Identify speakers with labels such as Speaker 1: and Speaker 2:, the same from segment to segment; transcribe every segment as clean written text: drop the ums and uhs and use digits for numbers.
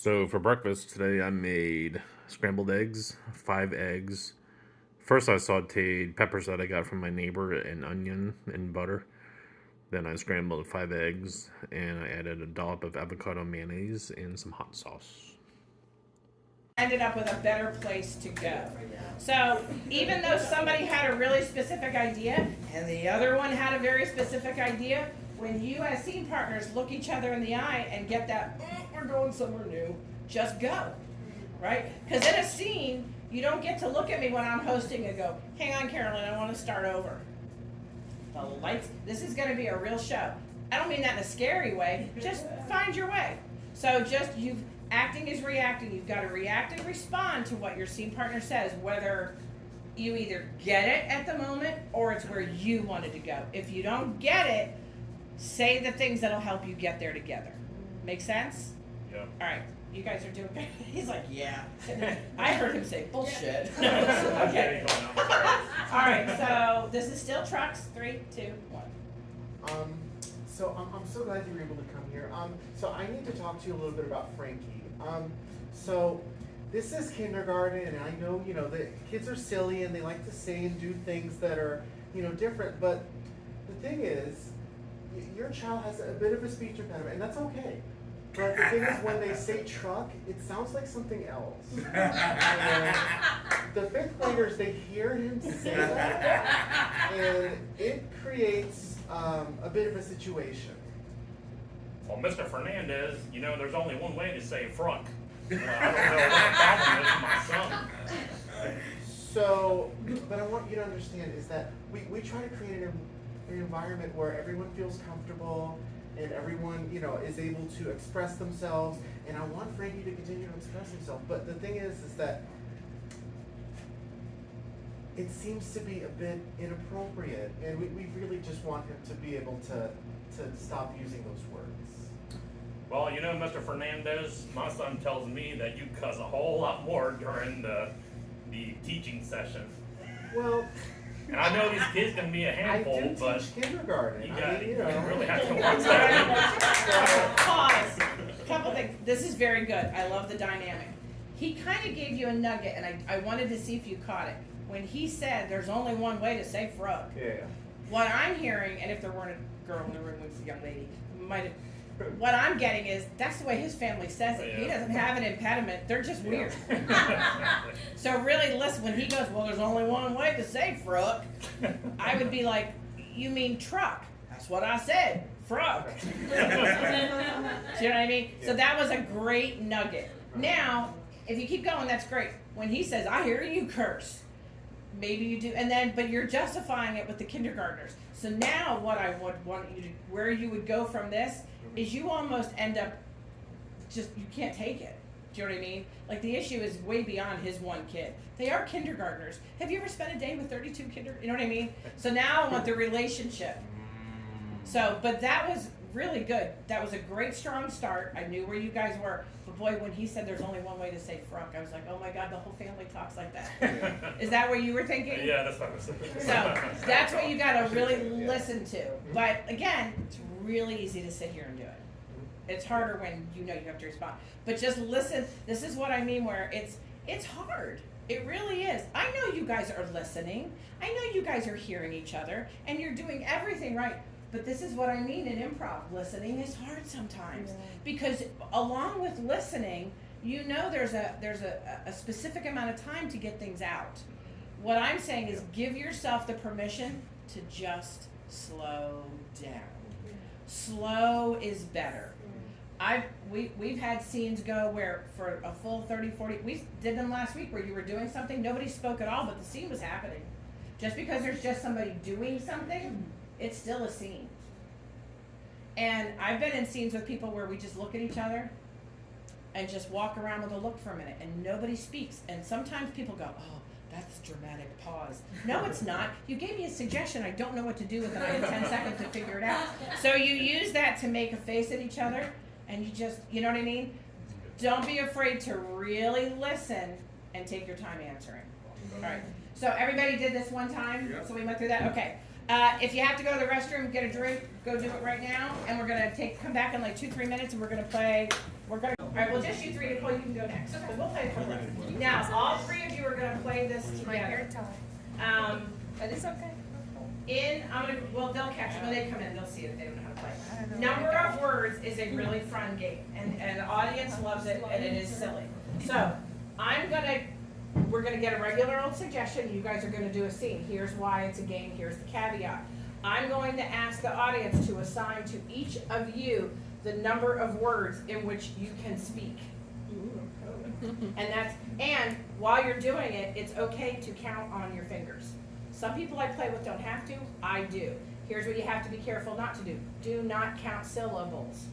Speaker 1: So for breakfast today, I made scrambled eggs, 5 eggs. First, I sautéed peppers that I got from my neighbor and onion and butter. Then I scrambled 5 eggs and I added a dollop of avocado mayonnaise and some hot sauce.
Speaker 2: Ended up with a better place to go. So even though somebody had a really specific idea and the other one had a very specific idea, when you as scene partners look each other in the eye and get that, we're going somewhere new, just go, right? Because in a scene, you don't get to look at me when I'm hosting and go, hang on, Carolyn, I want to start over. The lights, this is going to be a real show. I don't mean that in a scary way, just find your way. So acting is reacting. You've got to react and respond to what your scene partner says, whether you either get it at the moment or it's where you wanted to go. If you don't get it, say the things that'll help you get there together. Make sense?
Speaker 3: Yeah.
Speaker 2: All right. You guys are doing good. He's like, yeah. I heard him say bullshit.
Speaker 3: Okay.
Speaker 2: Okay. All right. So this is still trucks. 3, 2, 1.
Speaker 4: So I'm so glad you were able to come here. So I need to talk to you a little bit about Frankie. So this is kindergarten, and I know, the kids are silly and they like to say and do things that are, different. But the thing is, your child has a bit of a speech impediment, and that's okay. But the thing is, when they say truck, it sounds like something else. And the 5th graders, they hear him say that, and it creates a bit of a situation.
Speaker 3: Well, Mr. Fernandez, there's only one way to say frunk. I don't know what the problem is with my son.
Speaker 4: So, but I want you to understand is that we try to create an environment where everyone feels comfortable and everyone, is able to express themselves. And I want Frankie to continue to express himself. But the thing is that it seems to be a bit inappropriate, and we really just want him to be able to stop using those words.
Speaker 3: Well, Mr. Fernandez, my son tells me that you cuss a whole lot more during the teaching session.
Speaker 4: Well,
Speaker 3: and I know these kids can be a handful,
Speaker 4: I do
Speaker 3: but
Speaker 4: teach kindergarten.
Speaker 3: you
Speaker 4: I
Speaker 3: really have to watch that.
Speaker 2: Pause. Couple things. This is very good. I love the dynamic. He kind of gave you a nugget, and I wanted to see if you caught it. When he said there's only one way to say frog.
Speaker 4: Yeah.
Speaker 2: What I'm hearing, and if there weren't a girl in the room with a young lady, what I'm getting is that's the way his family says it. He doesn't have an impediment. They're just weird. So really listen, when he goes, well, there's only one way to say fruck, I would be like, you mean truck. That's what I said, fruck. Do you know what I mean? So that was a great nugget. Now, if you keep going, that's great. When he says, I hear you curse, maybe you do, but you're justifying it with the kindergartners. So now what I would want you to, where you would go from this, is you almost end up you can't take it. Do you know what I mean? Like the issue is way beyond his one kid. They are kindergartners. Have you ever spent a day with 32 you know what I mean? So now I want the relationship. So, but that was really good. That was a great strong start. I knew where you guys were. But boy, when he said there's only one way to say frunk, I was like, oh my God, the whole family talks like that. Is that what you were thinking?
Speaker 3: Yeah, that's what I was thinking.
Speaker 2: So that's what you got to really listen to. But again, it's really easy to sit here and do it. It's harder when you have to respond. But just listen. This is what I mean where it's hard. It really is. I know you guys are listening. I know you guys are hearing each other and you're doing everything right. But this is what I mean in improv. Listening is hard sometimes because along with listening, there's a specific amount of time to get things out. What I'm saying is give yourself the permission to just slow down. Slow is better. We've had scenes go where for a full 30, 40, we did them last week where you were doing something, nobody spoke at all, but the scene was happening. Just because there's just somebody doing something, it's still a scene. And I've been in scenes with people where we just look at each other and just walk around with a look for a minute and nobody speaks. And sometimes people go, oh, that's dramatic pause. No, it's not. You gave me a suggestion. I don't know what to do with it. I have 10 seconds to figure it out. So you use that to make a face at each other and you just, you know what I mean? Don't be afraid to really listen and take your time answering. All right. So everybody did this one time? Yeah. So we went through that? Okay. If you have to go to the restroom, get a drink, go do it right now. And we're going to come back in like 2-3 minutes and we're going to play We're gonna. All right. Well, just you three, Nicole. You can go next. Because we'll play it for you. Now, all three of you are gonna play this together.
Speaker 5: But it's okay.
Speaker 2: Well, they'll catch it when they come in. They'll see it if they don't know how to play. Number of words is a really fun game, and the audience loves it, and it is silly. So, we're gonna get a regular old suggestion. You guys are gonna do a scene. Here's why it's a game. Here's the caveat. I'm going to ask the audience to assign to each of you the number of words in which you can speak. And while you're doing it, it's okay to count on your fingers. Some people I play with don't have to, I do. Here's what you have to be careful not to do. Do not count syllables.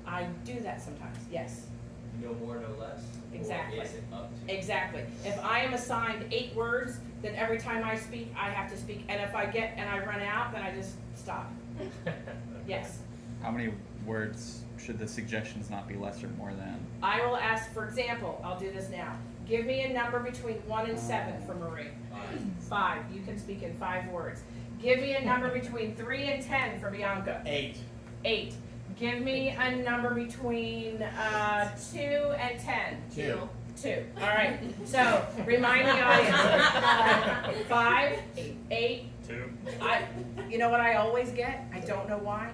Speaker 2: I do that sometimes, yes.
Speaker 6: No more, no less?
Speaker 2: Exactly.
Speaker 6: Or is it up to?
Speaker 2: Exactly. If I am assigned 8 words, then every time I speak, I have to speak. And if I run out, then I just stop. Yes.
Speaker 7: How many words should the suggestions not be less or more than?
Speaker 2: I will ask, for example, I'll do this now. Give me a number between 1 and 7 for Marie. 5. You can speak in 5 words. Give me a number between 3 and 10 for Bianca.
Speaker 6: 8.
Speaker 2: 8. Give me a number between 2 and 10.
Speaker 6: 2.
Speaker 2: 2. All right. So remind the audience. 5, 8.
Speaker 3: 2.
Speaker 2: You know what I always get? I don't know why.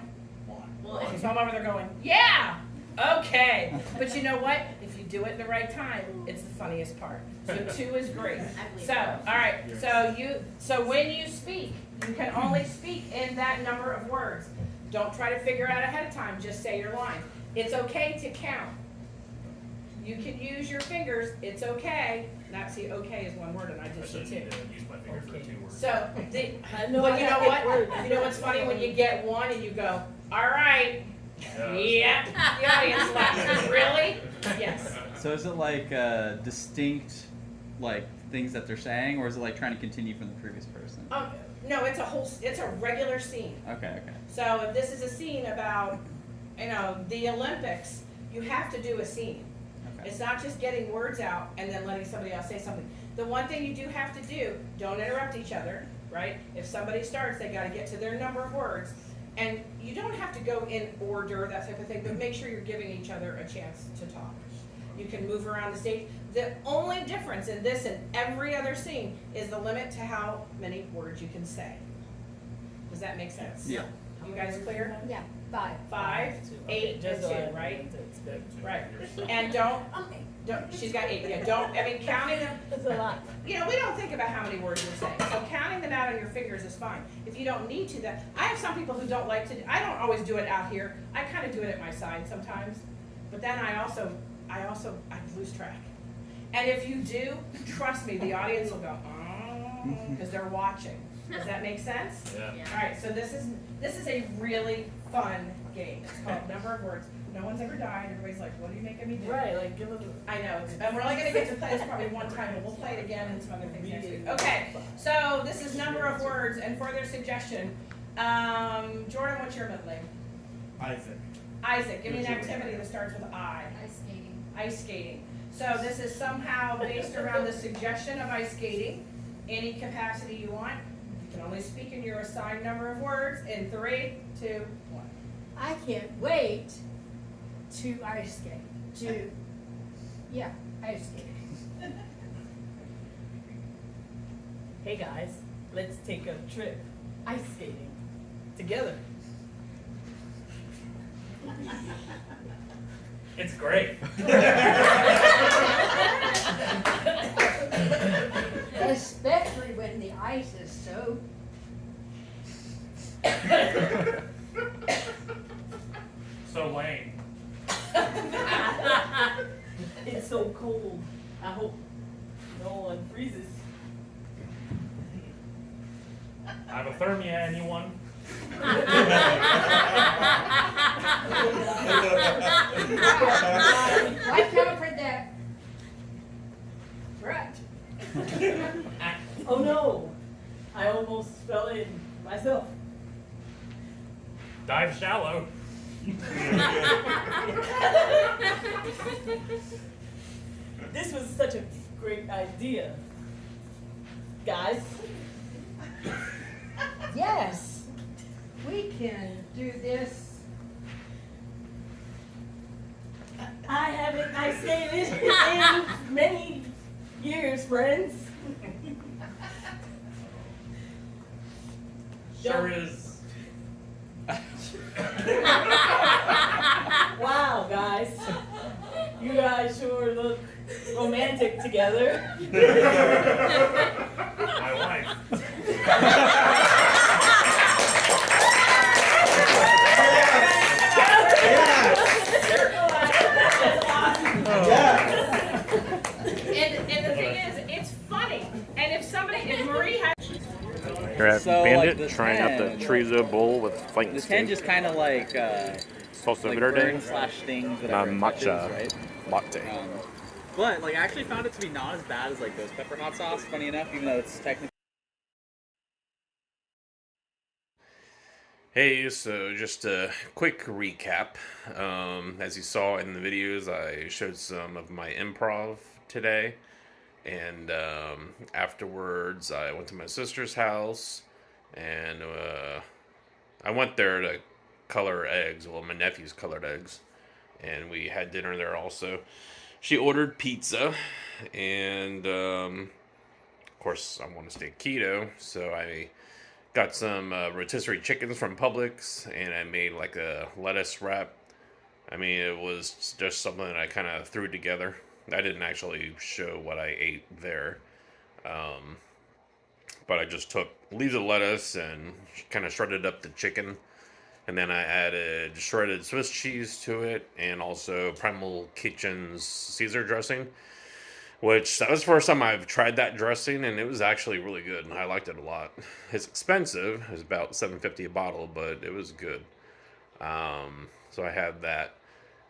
Speaker 2: So I'm over there going, yeah, okay. But you know what? If you do it in the right time, it's the funniest part. So 2 is great. So, all right. So when you speak, you can only speak in that number of words. Don't try to figure out ahead of time. Just say your line. It's okay to count. You can use your fingers. It's okay. See, okay is one word, and I
Speaker 3: I
Speaker 2: just did
Speaker 3: shouldn't
Speaker 2: 2.
Speaker 3: use my finger for 2 words.
Speaker 2: So, well, you know what? You know what's funny when you get 1 and you go, all right. Yeah. The audience laughs. Really? Yes.
Speaker 7: So is it like distinct, like things that they're saying, or is it like trying to continue from the previous person?
Speaker 2: No, it's a regular scene.
Speaker 7: Okay.
Speaker 2: So if this is a scene about, the Olympics, you have to do a scene.
Speaker 7: Okay.
Speaker 2: It's not just getting words out and then letting somebody else say something. The one thing you do have to do, don't interrupt each other, right? If somebody starts, they gotta get to their number of words. And you don't have to go in order, that type of thing, but make sure you're giving each other a chance to talk. You can move around the stage. The only difference in this and every other scene is the limit to how many words you can say. Does that make sense?
Speaker 7: Yeah.
Speaker 2: You guys clear?
Speaker 5: Yeah, 5.
Speaker 2: 5, 8, and 2, right? Right. And don't, she's got 8. Yeah, counting them.
Speaker 5: That's a lot.
Speaker 2: We don't think about how many words you're saying. So counting them out on your fingers is fine. If you don't need to, I have some people who don't like to, I don't always do it out here. I kind of do it at my side sometimes. But then I lose track. And if you do, trust me, the audience will go, oh, because they're watching. Does that make sense?
Speaker 3: Yeah.
Speaker 2: All right, so this is a really fun game. It's called Number of Words. No one's ever died. Everybody's like, what are you making me do?
Speaker 5: Right, like give them.
Speaker 2: I know. And we're only going to get to play this probably one time, but we'll play it again and some other things next week. Okay, so this is Number of Words, and further suggestion. Jordan, what's your middle name? Isaac, give me an activity that starts with I.
Speaker 5: Ice skating.
Speaker 2: Ice skating. So this is somehow based around the suggestion of ice skating. Any capacity you want. You can only speak in your assigned number of words in 3, 2, 1.
Speaker 5: I can't wait to ice skate. Ice skating.
Speaker 8: Hey guys, let's take a trip ice skating together.
Speaker 3: It's great.
Speaker 5: Especially when the ice is so.
Speaker 3: So lame.
Speaker 8: It's so cold. I hope no one freezes.
Speaker 3: I have a thermia, anyone?
Speaker 5: Watch out for that. Right.
Speaker 8: Oh no! I almost fell in myself.
Speaker 3: Dive shallow.
Speaker 8: This was such a great idea. Guys,
Speaker 5: Yes, we can do this
Speaker 8: ice skating in many years, friends.
Speaker 3: Sure is.
Speaker 8: Wow, guys. You guys sure look romantic together.
Speaker 3: My wife.
Speaker 2: And the thing is, it's funny. And if Marie had
Speaker 1: You're at
Speaker 7: So,
Speaker 1: Bandit,
Speaker 7: like, this
Speaker 1: trying out the
Speaker 7: hand-
Speaker 1: chorizo bowl with flank
Speaker 7: This hand
Speaker 1: steak,
Speaker 7: just kind of like
Speaker 1: salsa
Speaker 7: like
Speaker 1: verde,
Speaker 7: burn slash stings whatever it touches,
Speaker 1: matcha
Speaker 7: right?
Speaker 1: latte.
Speaker 7: But like I actually found it to be not as bad as like ghost pepper hot sauce. Funny enough, even though it's technically.
Speaker 1: Hey, so just a quick recap. As you saw in the videos, I showed some of my improv today. And afterwards, I went to my sister's house. And I went there to color eggs. Well, my nephew's colored eggs. And we had dinner there also. She ordered pizza. And of course, I want to stay keto. So I got some rotisserie chickens from Publix, and I made like a lettuce wrap. I mean, it was just something that I kind of threw together. I didn't actually show what I ate there, but I just took leaves of lettuce and kind of shredded up the chicken, and then I added shredded Swiss cheese to it, and also Primal Kitchen's Caesar dressing. Which that was the first time I've tried that dressing, and it was actually really good, and I liked it a lot. It's expensive; it's about $7.50 a bottle, but it was good. So I had that.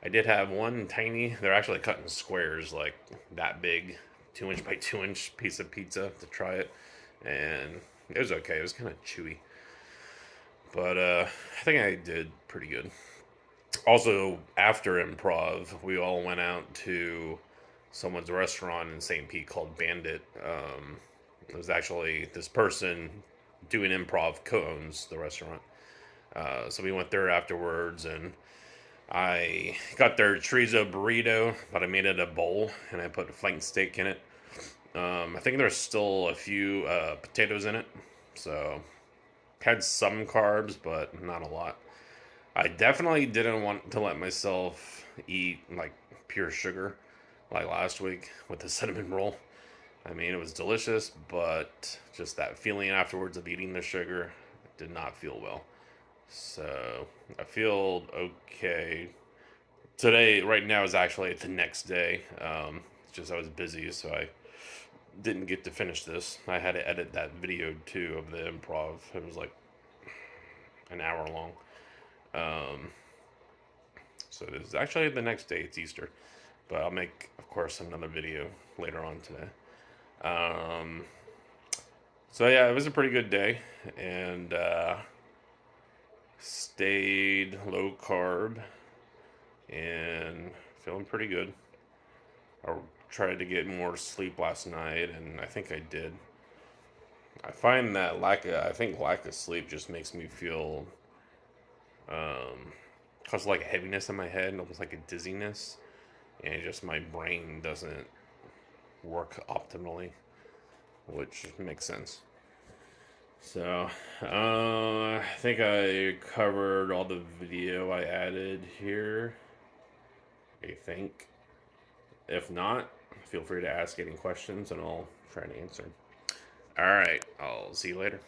Speaker 1: I did have one tiny. They're actually cut in squares, like that big, 2-inch by 2-inch piece of pizza to try it, and it was okay. It was kind of chewy, but I think I did pretty good. Also, after improv, we all went out to someone's restaurant in St. Pete called Bandit. It was actually this person doing improv co-owns the restaurant. So we went there afterwards, and I got their chorizo burrito, but I made it a bowl, and I put a flank steak in it. I think there's still a few potatoes in it, so had some carbs, but not a lot. I definitely didn't want to let myself eat like pure sugar like last week with the cinnamon roll. I mean, it was delicious, but just that feeling afterwards of eating the sugar did not feel well. So I feel okay. Today, right now, is actually the next day. It's just I was busy, so I didn't get to finish this. I had to edit that video too of the improv. It was like an hour long. So it is actually the next day. It's Easter. But I'll make, of course, another video later on today. So yeah, it was a pretty good day, and stayed low carb and feeling pretty good. I tried to get more sleep last night, and I think I did. I find that lack of sleep just makes me feel causes like a heaviness in my head, almost like a dizziness, and just my brain doesn't work optimally, which makes sense. So, I think I covered all the video I added here. I think. If not, feel free to ask any questions and I'll try to answer. Alright, I'll see you later.